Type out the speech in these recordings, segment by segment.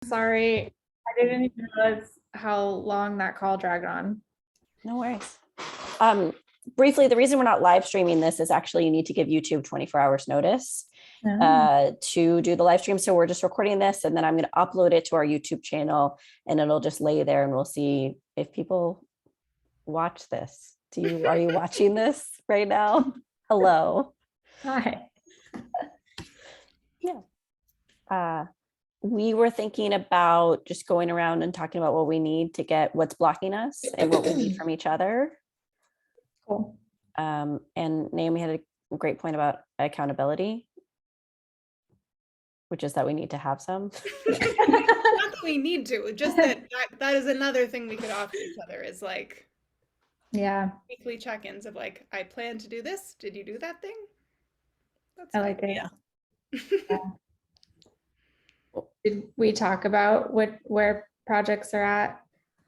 Sorry, I didn't even realize how long that call dragged on. No worries. Briefly, the reason we're not live streaming this is actually you need to give YouTube 24 hours notice to do the live stream. So we're just recording this and then I'm going to upload it to our YouTube channel and it'll just lay there and we'll see if people watch this. Are you watching this right now? Hello. Hi. Yeah. We were thinking about just going around and talking about what we need to get what's blocking us and what we need from each other. Cool. And Naomi had a great point about accountability, which is that we need to have some. Not that we need to, just that is another thing we could offer each other is like weekly check-ins of like, I plan to do this. Did you do that thing? That's I like it. Yeah. Did we talk about where projects are at?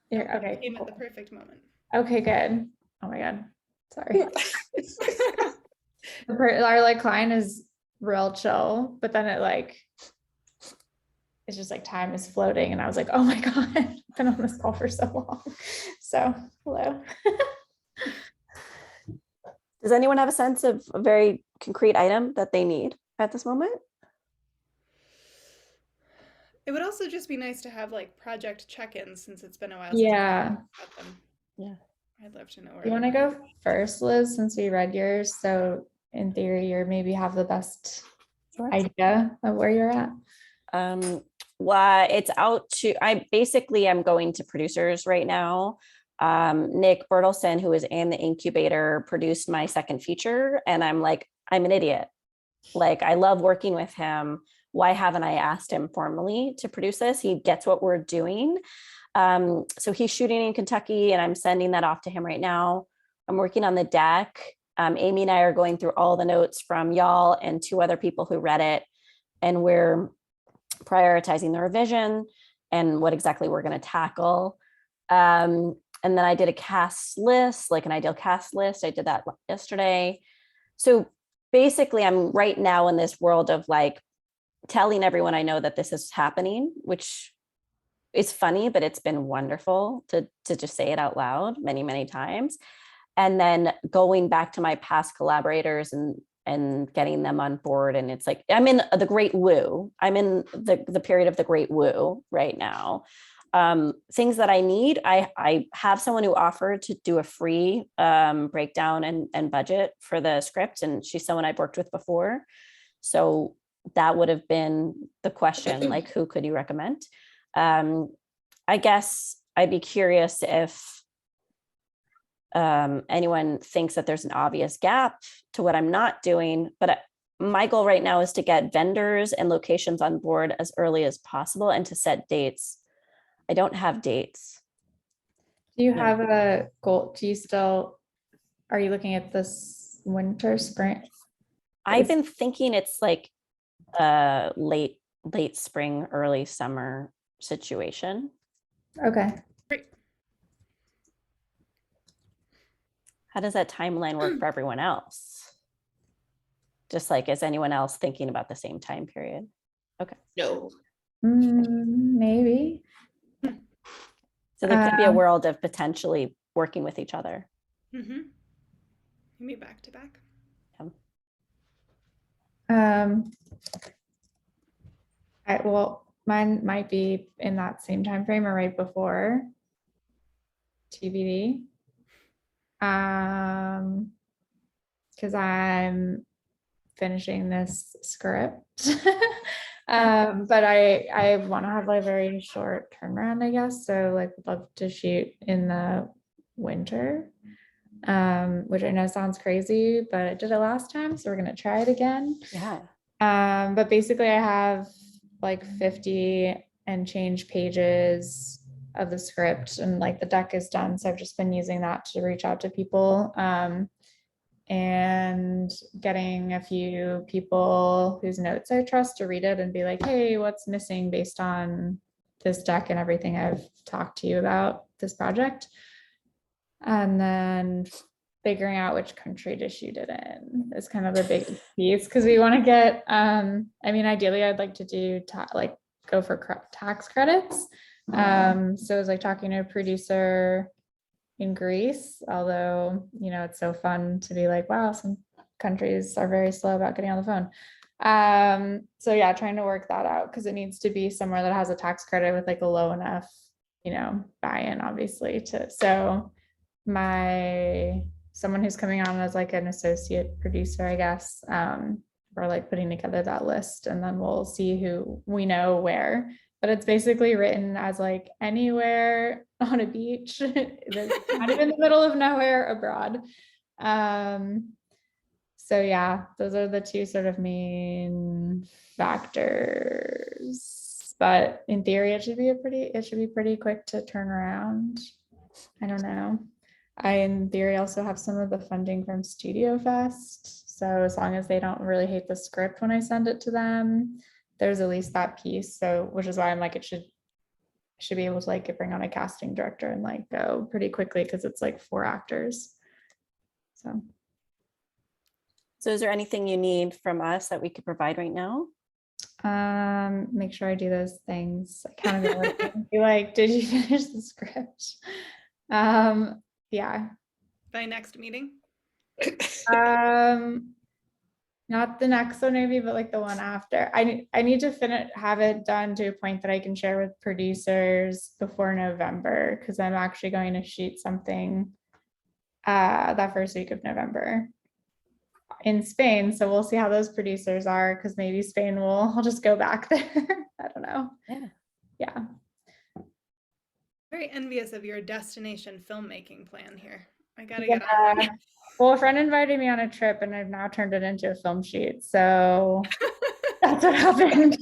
Yeah, okay. Came at the perfect moment. Okay, good. Oh my God. Sorry. Our client is real chill, but then it's just like time is floating and I was like, oh my God, I've been on this call for so long. So hello. Does anyone have a sense of a very concrete item that they need at this moment? It would also just be nice to have like project check-ins since it's been a while. Yeah. Since them. Yeah. I'd love to know where. You want to go first, Liz, since we read yours? So in theory, you maybe have the best idea of where you're at. Well, it's out to, I'm going to producers right now. Nick Bertelson, who is in the incubator, produced my second feature. And I'm like, I'm an idiot. Like, I love working with him. Why haven't I asked him formally to produce this? He gets what we're doing. So he's shooting in Kentucky and I'm sending that off to him right now. I'm working on the deck. Amy and I are going through all the notes from y'all and 2 other people who read it. And we're prioritizing the revision and what exactly we're going to tackle. And then I did a cast list, like an ideal cast list. I did that yesterday. So basically I'm right now in this world of like telling everyone I know that this is happening, which is funny, but it's been wonderful to just say it out loud many, many times. And then going back to my past collaborators and getting them on board. And it's like, I'm in the great woo. I'm in the period of the great woo right now. Things that I need, I have someone who offered to do a free breakdown and budget for the script. And she's someone I've worked with before. So that would have been the question, like, who could you recommend? I guess I'd be curious if anyone thinks that there's an obvious gap to what I'm not doing, but my goal right now is to get vendors and locations on board as early as possible and to set dates. I don't have dates. Do you have a goal? Are you looking at this winter, spring? I've been thinking it's like a late spring, early summer situation. Okay. Great. How does that timeline work for everyone else? Just like, is anyone else thinking about the same time period? Okay. No. Maybe. So there could be a world of potentially working with each other. Mm-hmm. Maybe back to back. Mine might be in that same time frame or right before TBD. Because I'm finishing this script. But I want to have a very short turnaround, I guess. So like would love to shoot in the winter, which I know sounds crazy, but I did it last time. So we're going to try it again. Yeah. But basically I have like 50 and change pages of the script and like the deck is done. So I've just been using that to reach out to people. And getting a few people whose notes I trust to read it and be like, hey, what's missing based on this deck and everything I've talked to you about this project. And then figuring out which country to shoot it in is kind of a big piece because we want to get, I mean, ideally I'd like to do like go for tax credits. So it was like talking to a producer in Greece, although, you know, it's so fun to be like, wow, some countries are very slow about getting on the phone. So yeah, trying to work that out because it needs to be somewhere that has a tax credit with like a low enough, you know, buy-in, obviously. So someone who's coming on as like an associate producer, I guess, we're like putting together that list, and then we'll see who we know where. But it's basically written as like anywhere on a beach, kind of in the middle of nowhere abroad. So yeah, those are the two sort of main factors. But in theory, it should be pretty quick to turn around. I don't know. I, in theory, also have some of the funding from Studio Fest. So as long as they don't really hate the script when I send it to them, there's at least that piece. So, which is why I'm like, it should be able to like bring on a casting director and like go pretty quickly because it's like 4 actors. So is there anything you need from us that we could provide right now? Make sure I do those things. Accountability. Be like, did you finish the script? Yeah. By next meeting? Not the next one maybe, but like the one after. I need to have it done to a point that I can share with producers before November, because I'm actually going to shoot something that first week of November in Spain. So we'll see how those producers are, because maybe Spain I'll just go back there. I don't know. Yeah. Very envious of your destination filmmaking plan here. I gotta get on that. Well, a friend invited me on a trip and I've now turned it into a film shoot. So that's what happened.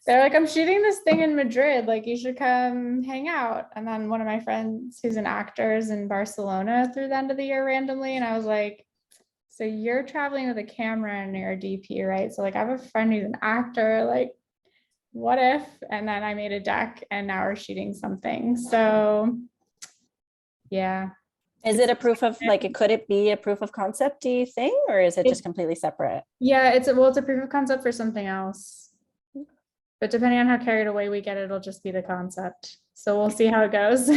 They're like, I'm shooting this thing in Madrid. Like, you should come hang out. And then one of my friends who's an actor is in Barcelona through the end of the year randomly. And I was like, so you're traveling with a camera and you're a DP, right? So like, I have a friend who's an actor, like, what if? And then I made a deck and now we're shooting something. So yeah. Is it a proof of like, could it be a proof of concept, do you think, or is it just completely separate? Yeah, it's a proof of concept for something else. But depending on how carried away we get, it'll just be the concept. So we'll see how it goes.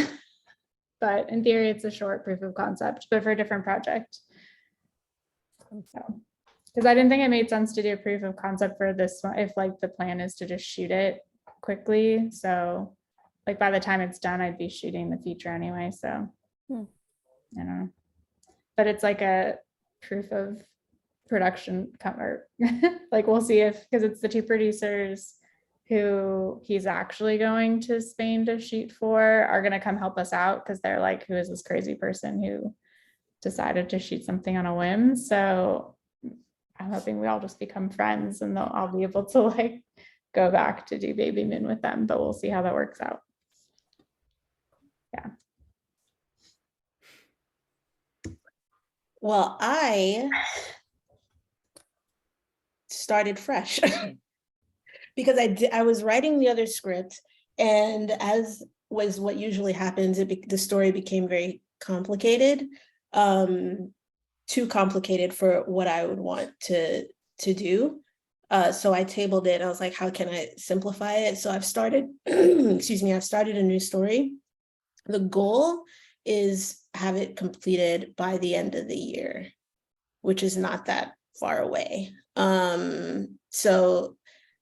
But in theory, it's a short proof of concept, but for a different project. So, because I didn't think it made sense to do a proof of concept for this one if like the plan is to just shoot it quickly. So like by the time it's done, I'd be shooting the feature anyway. So I don't know. But it's like a proof of production cover. Like we'll see if, because it's the 2 producers who he's actually going to Spain to shoot for are going to come help us out, because they're like, who is this crazy person who decided to shoot something on a whim? So I'm hoping we all just become friends and I'll be able to like go back to do Baby Moon with them, but we'll see how that works out. Yeah. Well, I started fresh because I was writing the other script, and as was what usually happens, the story became very complicated, too complicated for what I would want to do. So I tabled it. I was like, how can I simplify it? So I've started, excuse me, I've started a new story. The goal is have it completed by the end of the year, which is not that far away. So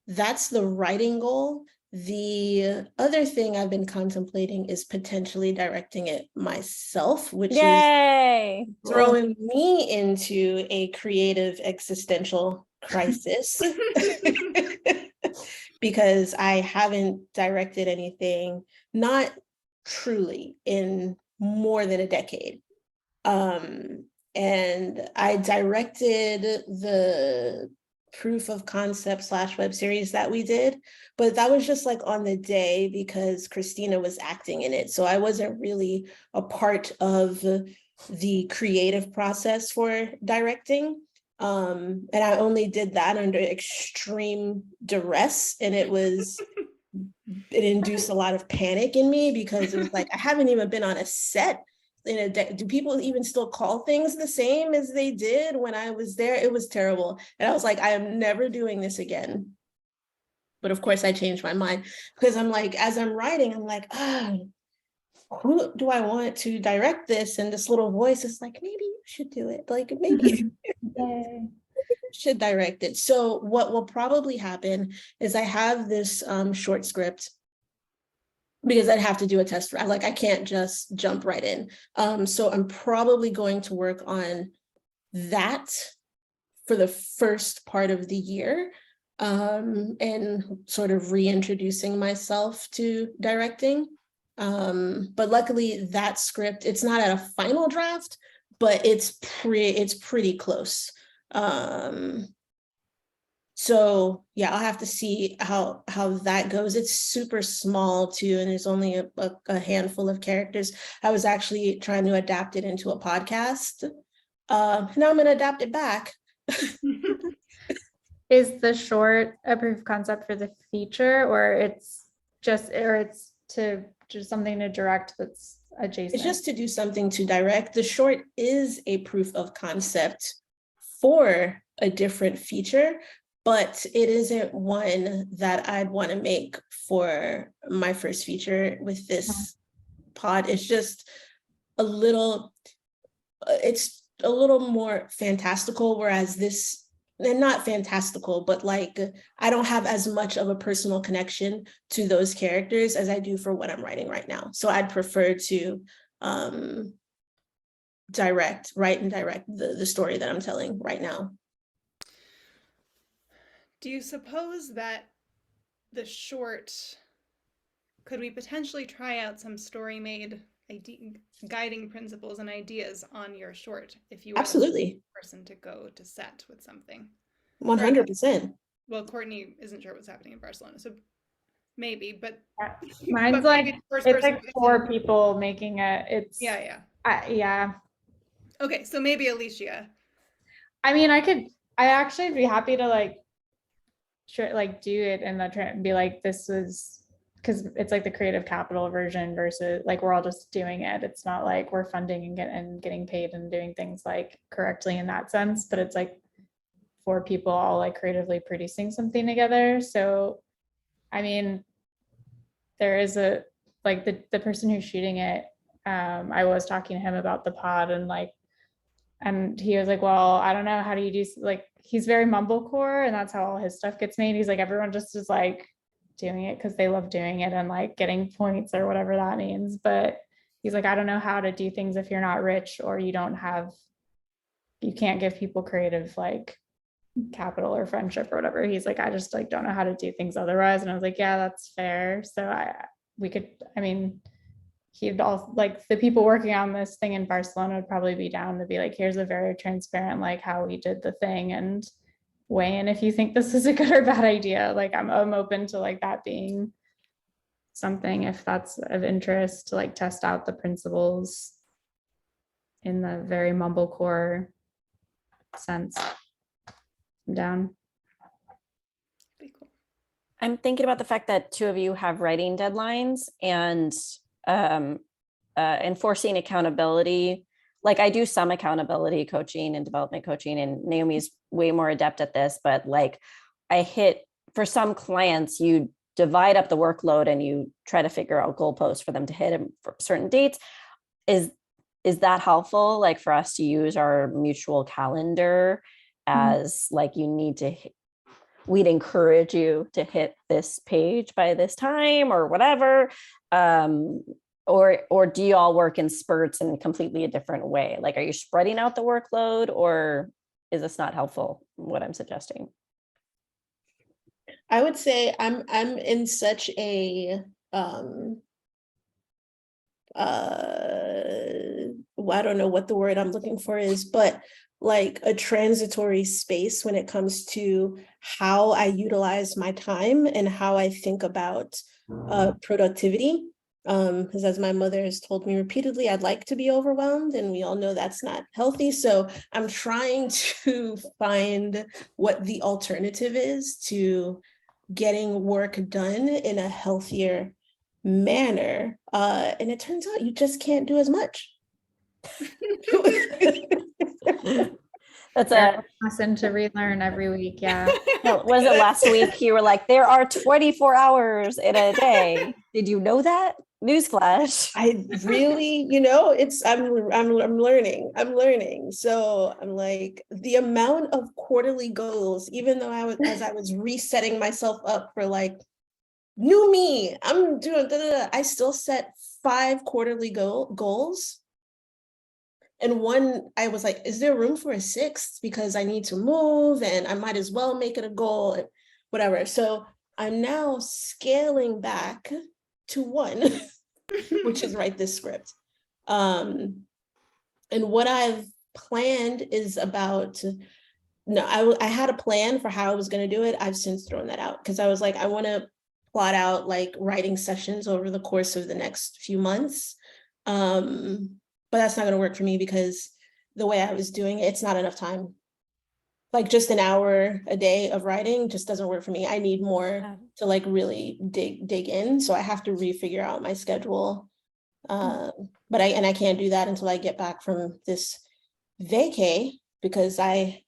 that's the writing goal. The other thing I've been contemplating is potentially directing it myself, which Yay! is throwing me into a creative existential crisis because I haven't directed anything, not truly, in more than a decade. And I directed the proof of concept / web series that we did, but that was just like on the day because Christina was acting in it. So I wasn't really a part of the creative process for directing. And I only did that under extreme duress, and it induced a lot of panic in me because it was like, I haven't even been on a set in a day. Do people even still call things the same as they did when I was there? It was terrible. And I was like, I am never doing this again. But of course I changed my mind because I'm like, as I'm writing, I'm like, who do I want to direct this? And this little voice is like, maybe you should do it. Like, maybe you should direct it. So what will probably happen is I have this short script, because I'd have to do a test. I can't just jump right in. So I'm probably going to work on that for the first part of the year, and sort of reintroducing myself to directing. But luckily that script, it's not at a final draft, but it's pretty close. So yeah, I'll have to see how that goes. It's super small too, and there's only a handful of characters. I was actually trying to adapt it into a podcast. Now I'm gonna adapt it back. Is the short a proof of concept for the feature, or it's just something to direct that's adjacent? It's just to do something to direct. The short is a proof of concept for a different feature, but it isn't one that I'd want to make for my first feature with this pod. It's just it's a little more fantastical, whereas this, they're not fantastical, but like I don't have as much of a personal connection to those characters as I do for what I'm writing right now. So I'd prefer to write and direct the story that I'm telling right now. Do you suppose that the short, could we potentially try out some Storymade guiding principles and ideas on your short if you were Absolutely the person to go to set with something? 100%. Well, Courtney isn't sure what's happening in Barcelona, so maybe, but mine's but like it's like 4 person. people making it. It's Yeah. Yeah. Okay, so maybe Alicia. I mean, I actually be happy to like do it and be like, this was, because it's like the creative capital version versus like we're all just doing it. It's not like we're funding and getting paid and doing things like correctly in that sense, but it's like 4 people all like creatively producing something together. So I mean, there is a like the person who's shooting it, I was talking to him about the pod and he was like, well, I don't know, how do you do, like, he's very mumblecore and that's how all his stuff gets made. He's like, everyone just is like doing it because they love doing it and like getting points or whatever that means. But he's like, I don't know how to do things if you're not rich or you can't give people creative like capital or friendship or whatever. He's like, I just like don't know how to do things otherwise. And I was like, yeah, that's fair. So he'd all like the people working on this thing in Barcelona would probably be down to be like, here's a very transparent like how we did the thing, and weigh in if you think this is a good or bad idea. Like I'm open to like that being something if that's of interest, to like test out the principles in the very mumblecore sense. I'm down. Pretty cool. I'm thinking about the fact that 2 of you have writing deadlines and enforcing accountability. Like I do some accountability coaching and development coaching, and Naomi's way more adept at this, but like for some clients, you divide up the workload and you try to figure out goalposts for them to hit for certain dates. Is that helpful? Like for us to use our mutual calendar as like, you need to we'd encourage you to hit this page by this time or whatever. Or do you all work in spurts in completely a different way? Like, are you spreading out the workload, or is this not helpful, what I'm suggesting? I would say I'm in such a I don't know what the word I'm looking for is, but like a transitory space when it comes to how I utilize my time and how I think about productivity. Because as my mother has told me repeatedly, I'd like to be overwhelmed, and we all know that's not healthy. So I'm trying to find what the alternative is to getting work done in a healthier manner. And it turns out you just can't do as much. That's There's a, a lesson to relearn every week. Yeah. no, was it last week? You were like, there are 24 hours in a day. Did you know that? Newsflash. I really, it's I'm learning. So I'm like the amount of quarterly goals, even though as I was resetting myself up for like new me, I'm doing I still set 5 quarterly goals. And one, I was like, is there room for a 6th? Because I need to move and I might as well make it a goal, whatever. So I'm now scaling back to 1, which is write this script. And what I've planned is about, no, I had a plan for how I was going to do it. I've since thrown that out because I was like, I want to plot out like writing sessions over the course of the next few months. But that's not going to work for me because the way I was doing it, it's not enough time. Like just an hour a day of writing just doesn't work for me. I need more to like really dig in. So I have to refigure out my schedule. But I can't do that until I get back from this vacay because I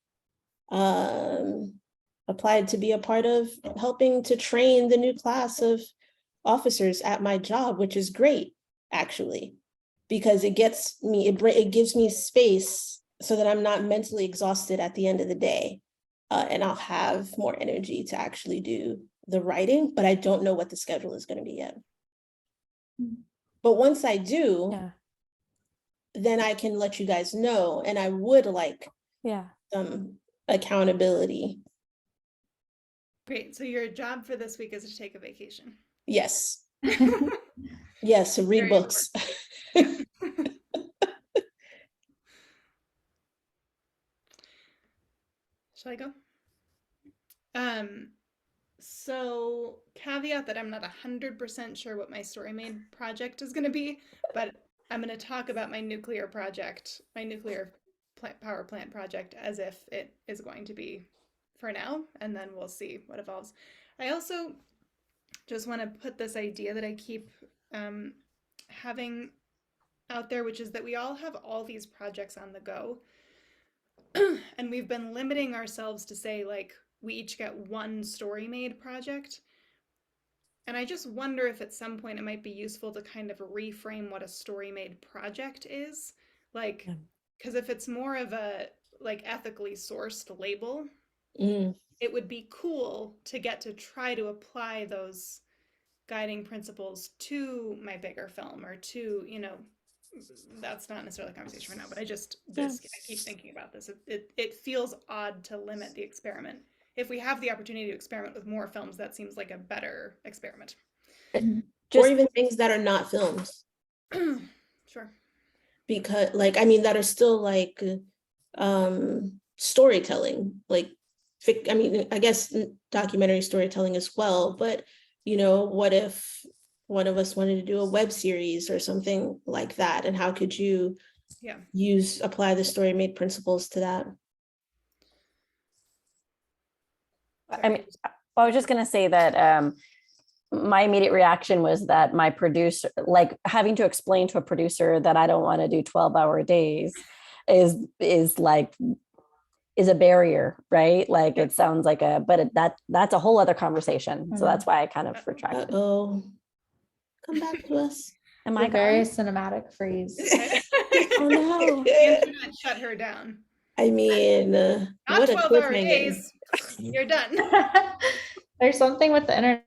applied to be a part of helping to train the new class of officers at my job, which is great, actually, because it gives me space so that I'm not mentally exhausted at the end of the day. And I'll have more energy to actually do the writing, but I don't know what the schedule is going to be yet. But once I do, then I can let you guys know, and I would like some accountability. Great. So your job for this week is to take a vacation. Yes. Yes, to read Very books. Shall I go? So caveat that I'm not 100% sure what my Storymade project is going to be, but I'm going to talk about my nuclear project, my nuclear power plant project, as if it is going to be for now, and then we'll see what evolves. I also just want to put this idea that I keep having out there, which is that we all have all these projects on the go. And we've been limiting ourselves to say, like, we each get one Storymade project. And I just wonder if at some point it might be useful to kind of reframe what a Storymade project is. Like, because if it's more of a, like, ethically sourced label, it would be cool to get to try to apply those guiding principles to my bigger film or to, that's not necessarily a conversation right now, but I keep thinking about this. It feels odd to limit the experiment. If we have the opportunity to experiment with more films, that seems like a better experiment. Or even things that are not films. Sure. Because that are still like storytelling, like, I guess documentary storytelling as well, but what if one of us wanted to do a web series or something like that, and how could you apply the Storymade principles to that? I mean, I was just going to say that my immediate reaction was that my producer, like having to explain to a producer that I don't want to do 12-hour days is a barrier, right? Like it sounds like that's a whole other conversation. So that's why I kind of retracted. Come back to us. Am I very cinematic freeze? Oh no. The internet shut her down. I mean, not 12-hour days. You're done. There's something with the internet